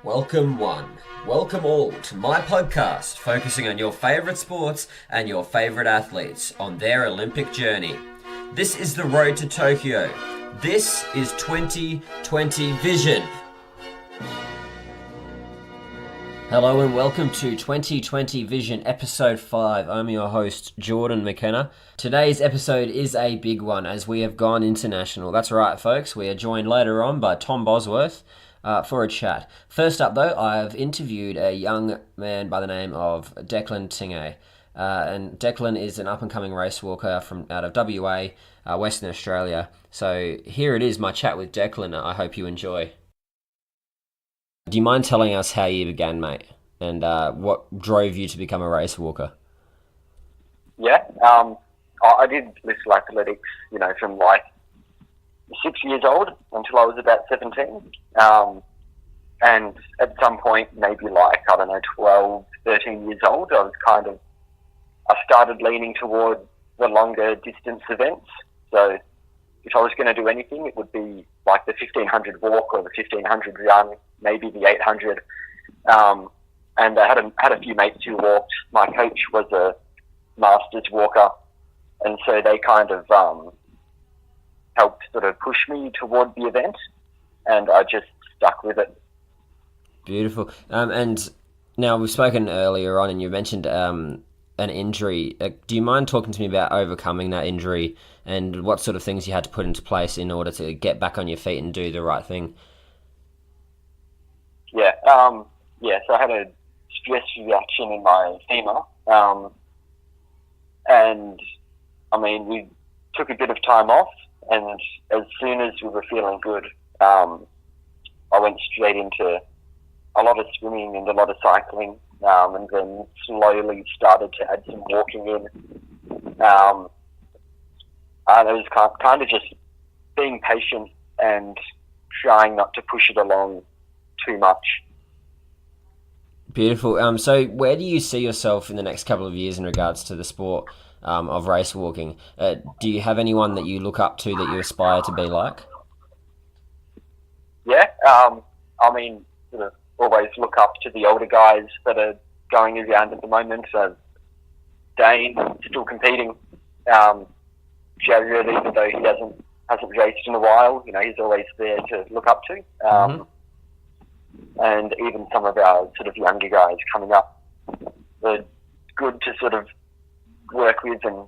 Welcome one, welcome all to my podcast focusing on your favourite sports and your favourite athletes on their Olympic journey. This is the road to Tokyo. This is 2020 Vision. Hello and welcome to 2020 Vision Episode 5. I'm your host, Jordan McKenna. Today's episode is a big one as we have gone international. That's right, folks. We are joined later on by Tom Bosworth for a chat. First up, though, I've interviewed a young man by the name of Declan Tingay. And Declan is an up-and-coming race walker from out of WA, Western Australia. So here it is, my chat with Declan. I hope you enjoy. Do you mind telling us how you began, mate, and what drove you to become a race walker? Yeah, I did little athletics, from like 6 years old until I was about 17. And at some point, maybe 12, 13 years old, I started leaning toward the longer distance events. So if I was going to do anything, it would be like the 1500 walk or the 1500 run, maybe the 800. And I had a few mates who walked. My coach was a masters walker, and so they kind of helped sort of push me toward the event, and I just stuck with it. Beautiful. And now we've spoken earlier on, and you mentioned an injury. Do you mind talking to me about overcoming that injury and what sort of things you had to put into place in order to get back on your feet and do the right thing? Yeah. So I had a stress reaction in my femur, and we took a bit of time off, and as soon as we were feeling good, I went straight into a lot of swimming and a lot of cycling, and then slowly started to add some walking in. It was kind of just being patient and trying not to push it along too much. Beautiful. So where do you see yourself in the next couple of years in regards to the sport of race walking? Do you have anyone that you look up to that you aspire to be like? Yeah. Sort of always look up to the older guys that are going around at the moment. So Dane, still competing. Jared, even though he hasn't raced in a while, he's always there to look up to. And even some of our sort of younger guys coming up, they're good to sort of work with and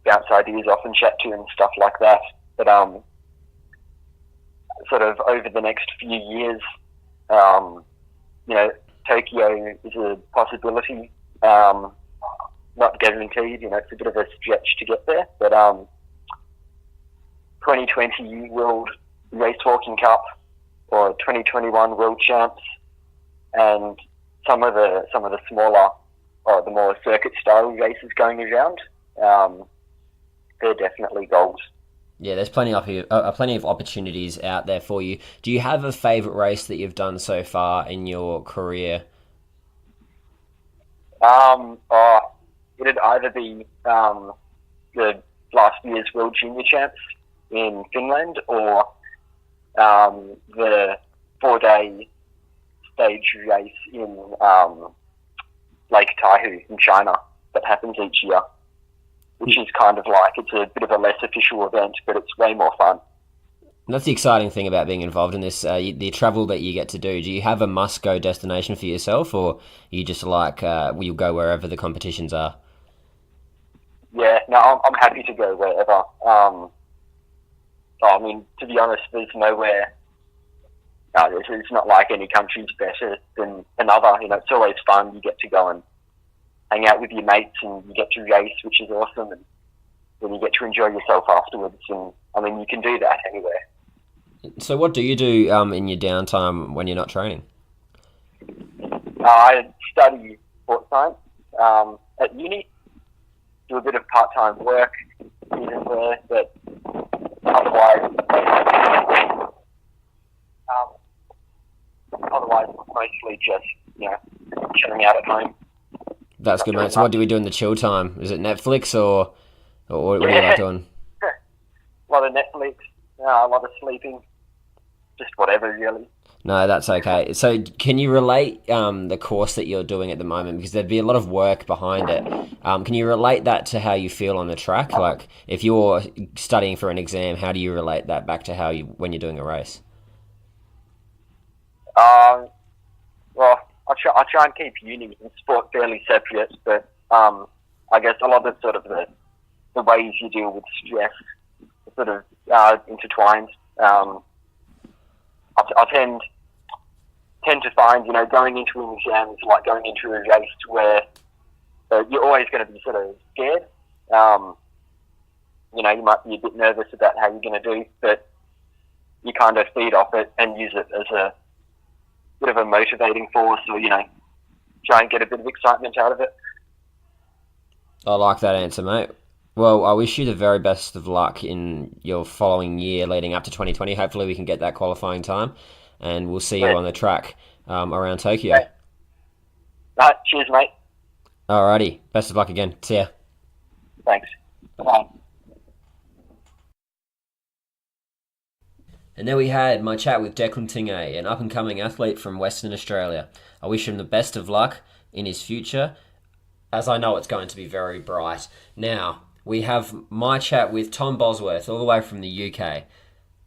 bounce ideas off and chat to and stuff like that. But sort of over the next few years, Tokyo is a possibility. Not guaranteed, it's a bit of a stretch to get there. But 2020 World Race Walking Cup or 2021 World Champs, and some of the smaller or the more circuit style races going around, they're definitely goals. Yeah, there's plenty of opportunities out there for you. Do you have a favourite race that you've done so far in your career? It'd either be the last year's World Junior Champs in Finland or the 4-day stage race in Lake Taihu in China that happens each year, which is kind of like, it's a bit of a less official event, but it's way more fun. And that's the exciting thing about being involved in this, the travel that you get to do. Do you have a must-go destination for yourself, or you just you'll go wherever the competitions are? Yeah, no, I'm happy to go wherever. To be honest, there's nowhere. It's not like any country's better than another. It's always fun. You get to go and hang out with your mates, and you get to race, which is awesome. And then you get to enjoy yourself afterwards. And you can do that anywhere. So, what do you do in your downtime when you're not training? I study sports science at uni. Do a bit of part-time work here and there, but otherwise mostly just chilling out at home. That's good, mate. So what do we do in the chill time? Is it Netflix or what do you like doing? A lot of Netflix, a lot of sleeping, just whatever really. No, that's okay. So, can you relate the course that you're doing at the moment? Because there'd be a lot of work behind it. Can you relate that to how you feel on the track? Like, if you're studying for an exam, how do you relate that back to how you when you're doing a race? Um, well, I try and keep uni and sport fairly separate, but I guess a lot of sort of the ways you deal with stress sort of intertwined. I tend to find, going into an exam is like going into a race where you're always going to be sort of scared. You might be a bit nervous about how you're going to do, but you kind of feed off it and use it as a bit of a motivating force, or try and get a bit of excitement out of it. I like that answer, mate. Well, I wish you the very best of luck in your following year leading up to 2020. Hopefully, we can get that qualifying time, and we'll see you Yeah. on the track around Tokyo. Okay. Right, cheers, mate. Alrighty, best of luck again. See ya. Thanks. Bye. And there we had my chat with Declan Tingay, an up-and-coming athlete from Western Australia. I wish him the best of luck in his future, as I know it's going to be very bright. Now, we have my chat with Tom Bosworth, all the way from the UK.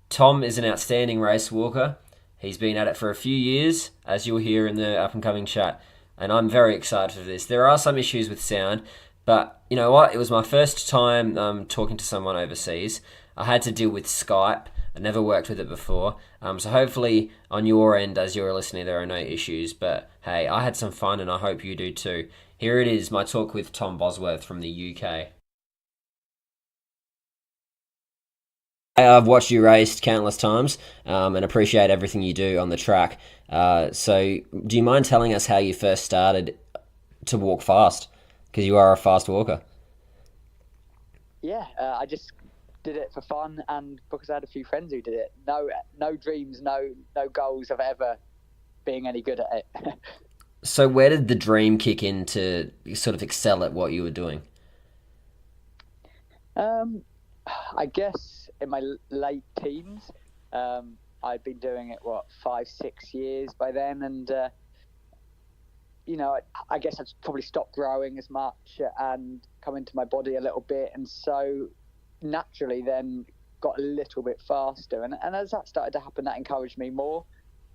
Tom is an outstanding race walker. He's been at it for a few years, as you'll hear in the up-and-coming chat, and I'm very excited for this. There are some issues with sound, but you know what? It was my first time talking to someone overseas. I had to deal with Skype. I never worked with it before. So hopefully on your end, as you're listening, there are no issues. But hey, I had some fun and I hope you do too. Here it is, my talk with Tom Bosworth from the UK. I've watched you race countless times and appreciate everything you do on the track. So do you mind telling us how you first started to walk fast? Because you are a fast walker. Yeah, I just did it for fun and because I had a few friends who did it. No dreams, no goals of ever being any good at it. So where did the dream kick in to sort of excel at what you were doing? I guess in my late teens, I'd been doing it 5-6 years by then, and I guess I'd probably stopped growing as much and come into my body a little bit, and so naturally then got a little bit faster, and as that started to happen, that encouraged me more.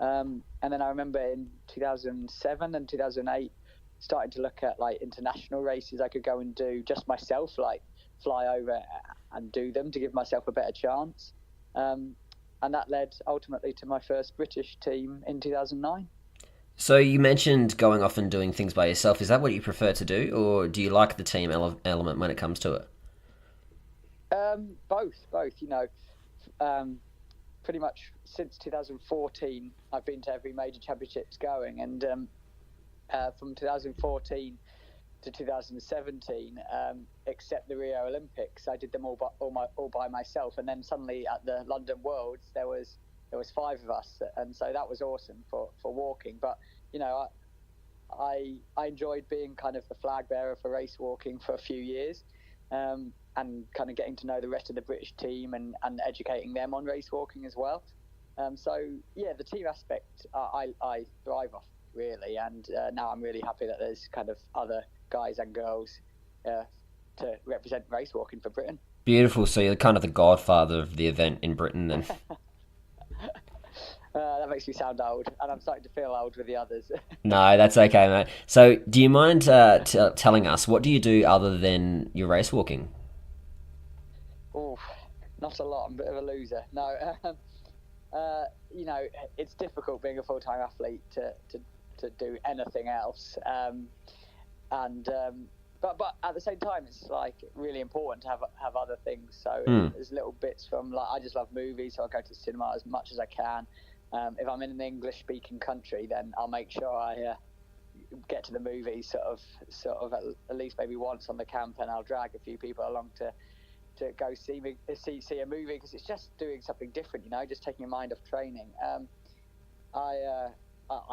And then I remember in 2007 and 2008 starting to look at like international races I could go and do just myself, like fly over and do them to give myself a better chance, and that led ultimately to my first British team in 2009. So you mentioned going off and doing things by yourself. Is that what you prefer to do, or do you like the team element when it comes to it? Both. Pretty much since 2014, I've been to every major championships going, and from 2014 to 2017, except the Rio Olympics, I did them all by myself. And then suddenly at the London Worlds, there was 5 of us, and so that was awesome for walking. But I enjoyed being kind of the flag bearer for race walking for a few years. And kind of getting to know the rest of the British team and educating them on race walking as well. So yeah, the team aspect I thrive off really, and now I'm really happy that there's kind of other guys and girls to represent race walking for Britain. Beautiful. So you're kind of the godfather of the event in Britain then. That makes me sound old, and I'm starting to feel old with the others. No, that's okay, mate. So do you mind telling us, what do you do other than your race walking? Oh, not a lot. I'm a bit of a loser. No, it's difficult being a full-time athlete to do anything else. But at the same time, it's like really important to have other things. So there's little bits from like I just love movies, so I go to the cinema as much as I can. If I'm in an English-speaking country, then I'll make sure I get to the movies sort of at least maybe once on the camp, and I'll drag a few people along to go see a movie, because it's just doing something different, just taking your mind off training. I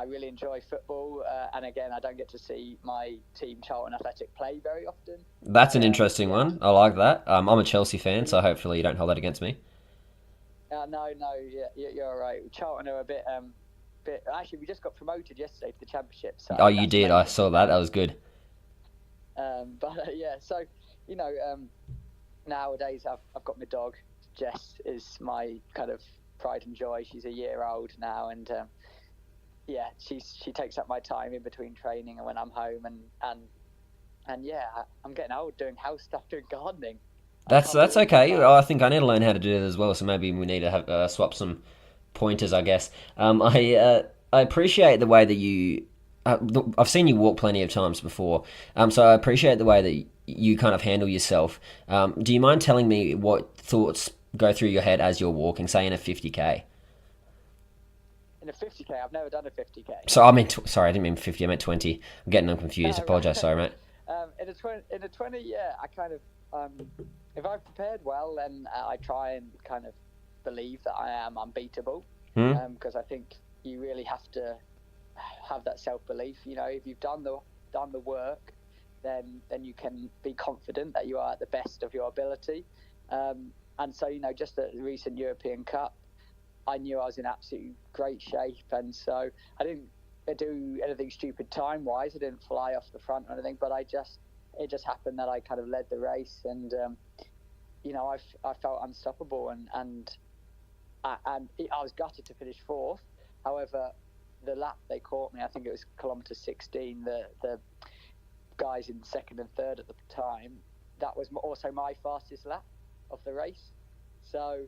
really enjoy football, and again, I don't get to see my team Charlton Athletic play very often. That's an interesting one. I like that. I'm a Chelsea fan, so hopefully you don't hold that against me. No, you're all right. Charlton are a bit bit. Actually, we just got promoted yesterday to the championship. So Oh, you did. I saw that. That was good. Yeah. So nowadays I've got my dog. Jess is my kind of pride and joy. She's a year old now, and she takes up my time in between training and when I'm home, and yeah, I'm getting old doing house stuff, doing gardening. That's okay. I think I need to learn how to do that as well. So maybe we need to have swap some pointers, I guess. I appreciate the way that you. I've seen you walk plenty of times before, so I appreciate the way that you kind of handle yourself. Do you mind telling me what thoughts go through your head as you're walking, say in a 50k? In a 50k, I've never done a 50k. So I mean, sorry, I didn't mean 50. I meant 20. I'm getting them confused. Apologise, sorry, mate. In a 20, yeah, I kind of if I've prepared well, then I try and kind of believe that I am unbeatable, because I think you really have to have that self-belief. You know, if you've done the work, then you can be confident that you are at the best of your ability. And so, you know, just at the recent European Cup, I knew I was in absolutely great shape, and so I didn't do anything stupid time-wise. I didn't fly off the front or anything, but it just happened that I kind of led the race, and you know, I felt unstoppable, and I was gutted to finish fourth. However, the lap they caught me, I think it was kilometre 16, the guys in second and third at the time, that was also my fastest lap of the race. So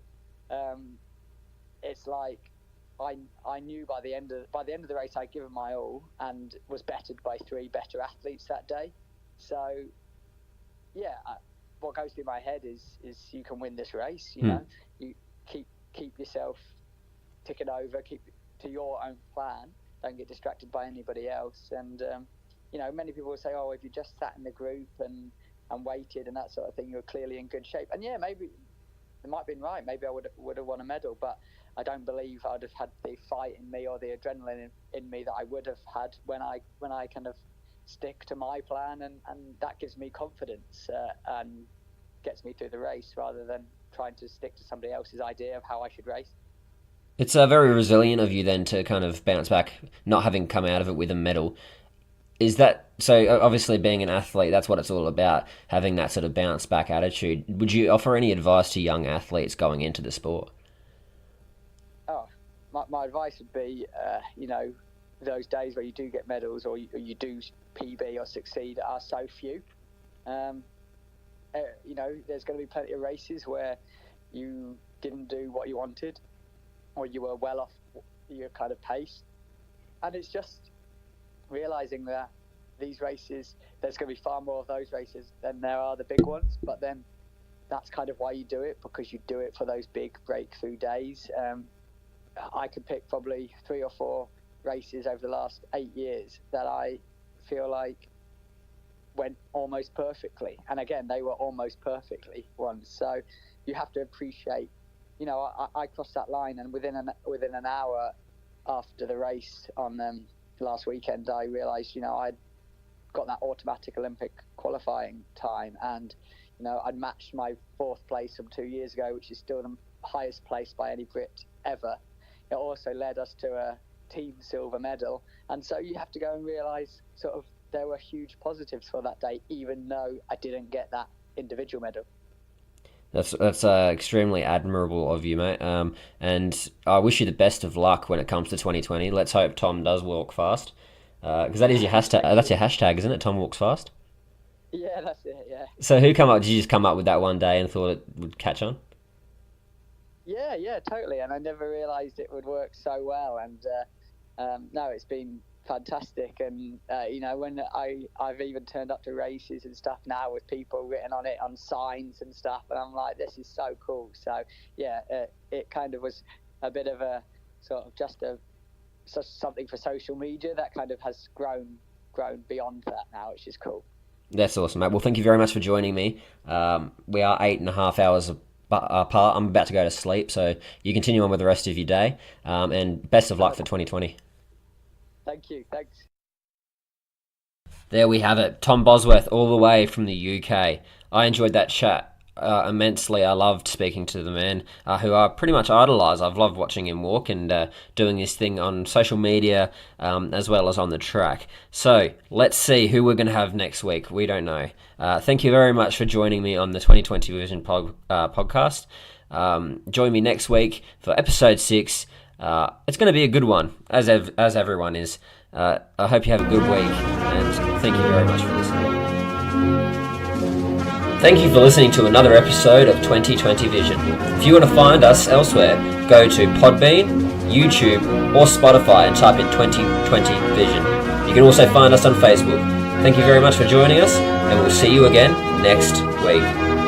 it's like I knew by the end of the race I'd given my all and was bettered by 3 better athletes that day. So yeah, what goes through my head is you can win this race. You know, you keep yourself ticking over, keep to your own plan. Don't get distracted by anybody else. And you know, many people will say, "Oh, if you just sat in the group and waited and that sort of thing, you're clearly in good shape." And yeah, maybe it might have been right. Maybe I would have won a medal, but I don't believe I'd have had the fight in me or the adrenaline in me that I would have had when I kind of stick to my plan, and that gives me confidence and gets me through the race rather than trying to stick to somebody else's idea of how I should race. It's very resilient of you then to kind of bounce back, not having come out of it with a medal. Is that so? Obviously, being an athlete, that's what it's all about, having that sort of bounce back attitude. Would you offer any advice to young athletes going into the sport? Oh, my advice would be, you know, those days where you do get medals or you do PB or succeed are so few. You know, there's going to be plenty of races where you didn't do what you wanted, or you were well off your kind of pace, and it's just realizing that these races, there's going to be far more of those races than there are the big ones. But then that's kind of why you do it, because you do it for those big breakthrough days. I could pick probably 3 or 4 races over the last 8 years that I feel like went almost perfectly, and again, they were almost perfectly ones. So you have to appreciate, you know, I crossed that line, and within an hour after the race on last weekend, I realised, you know, I'd got that automatic Olympic qualifying time, and you know, I'd matched my 4th place from 2 years ago, which is still the highest place by any Brit ever. It also led us to a team silver medal, and so you have to go and realise sort of there were huge positives for that day, even though I didn't get that individual medal. That's extremely admirable of you, mate. And I wish you the best of luck when it comes to 2020. Let's hope Tom does walk fast, because that is your hashtag. That's your hashtag, isn't it? Tom walks fast. Yeah, that's it. Yeah. So who come up? Did you just come up with that one day and thought it would catch on? Yeah, totally. And I never realised it would work so well. And no, it's been fantastic. And you know, when I've even turned up to races and stuff now with people written on it on signs and stuff, and I'm like, this is so cool. So yeah, it kind of was a bit of a sort of just something for social media that kind of has grown beyond that now, which is cool. That's awesome, mate. Well, thank you very much for joining me. We are 8.5 hours apart. I'm about to go to sleep, so you continue on with the rest of your day, and best of luck for 2020. Thank you. Thanks. There we have it. Tom Bosworth, all the way from the UK. I enjoyed that chat immensely. I loved speaking to the man, who I pretty much idolise. I've loved watching him walk and doing his thing on social media, as well as on the track. So let's see who we're going to have next week. We don't know. Thank you very much for joining me on the 2020 Vision podcast. Join me next week for episode 6. It's going to be a good one, as everyone is. I hope you have a good week, and thank you very much for listening. Thank you for listening to another episode of 2020 Vision. If you want to find us elsewhere, go to Podbean, YouTube, or Spotify and type in 2020 Vision. You can also find us on Facebook. Thank you very much for joining us, and we'll see you again next week.